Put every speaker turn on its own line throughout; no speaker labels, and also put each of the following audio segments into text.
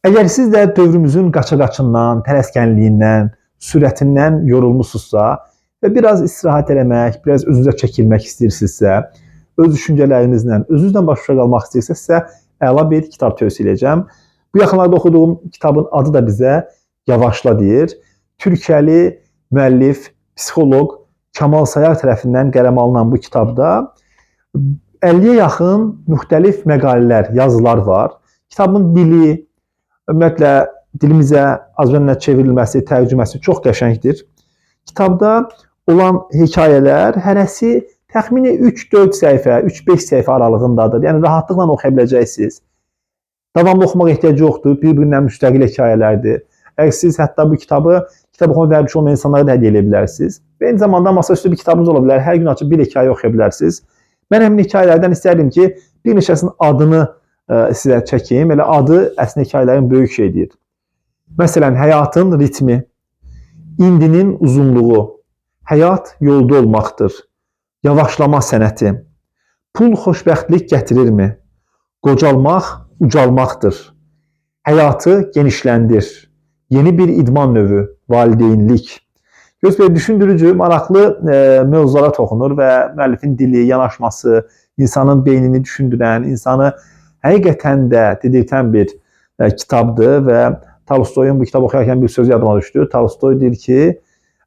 Əgər siz də dövrümüzün qaça-qaçından, tələskənliyindən, sürətindən yorulmusunuzsa və biraz istirahət eləmək, biraz özünüzə çəkilmək istəyirsinizsə, öz düşüncələrinizlə, özünüzlə baş-başa qalmaq istəyirsinizsə, əla bir kitab tövsiyə edəcəm. Bu yaxınlarda oxuduğum kitabın adı da bizə Yavaşla deyir. Türkiyəli müəllif, psixoloq Kamal Sayar tərəfindən qələm alınan bu kitabda 50-yə yaxın müxtəlif məqalələr, yazılar var. Kitabın dili, ümumiyyətlə dilimizə azərbaycanca çevrilməsi, tərcüməsi çox qəşəngdir. Kitabda olan hekayələr hərəsi təxmini 3-4 səhifə, 3-5 səhifə aralığındadır. Yəni rahatlıqla oxuya biləcəksiniz. Davamlı oxumaq ehtiyacı yoxdur, bir-birindən müstəqil hekayələrdir. Əgər siz hətta bu kitabı kitab oxuma vərdişi olmayan insanlara da hədiyyə edə bilərsiniz. Və eyni zamanda masaüstü bir kitabınız ola bilər. Hər gün açıb bir hekayə oxuya bilərsiniz. Mən həmin hekayələrdən istərdim ki, bir neçəsinin adını sizə çəkeyim. Elə adı əslində hekayələrin böyük şeydir. Məsələn, həyatın ritmi, indinin uzunluğu, həyat yolda olmaqdır, yavaşlama sənəti, pul xoşbəxtlik gətirirmi, qocalmaq ucalmaqdır, həyatı genişləndir, yeni bir idman növü, valideynlik. Göz belə düşündürücü, maraqlı mövzulara toxunur və müəllifin dili, yanaşması, insanın beynini düşündürən, insanı həqiqətən də didirtən bir kitabdır və Tolstoyun bu kitabı oxuyarkən bir söz yadıma düşdü. Tolstoy deyir ki,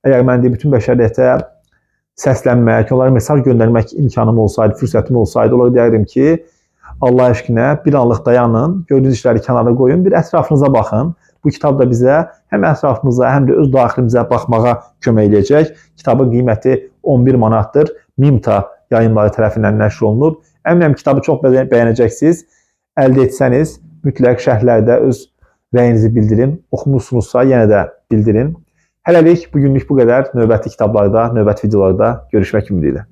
əgər mən bütün bəşəriyyətə səslənmək, onlara mesaj göndərmək imkanım olsaydı, fürsətim olsaydı, onlara deyərdim ki, Allah eşqinə bir anlıq dayanın, gördüyünüz işləri kənara qoyun, bir ətrafınıza baxın. Bu kitab da bizə həm ətrafımıza, həm də öz daxilimizə baxmağa kömək edəcək. Kitabın qiyməti 11 manatdır. Mimta yayımları tərəfindən nəşr olunub. Əminəm kitabı çox bəyənəcəksiniz. Əldə etsəniz, mütləq şərhlərdə öz rəyinizi bildirin. Oxumusunuzsa yenə də bildirin. Hələlik bugünlük bu qədər. Növbəti kitablarda, növbəti videolarda görüşmək ümidi ilə.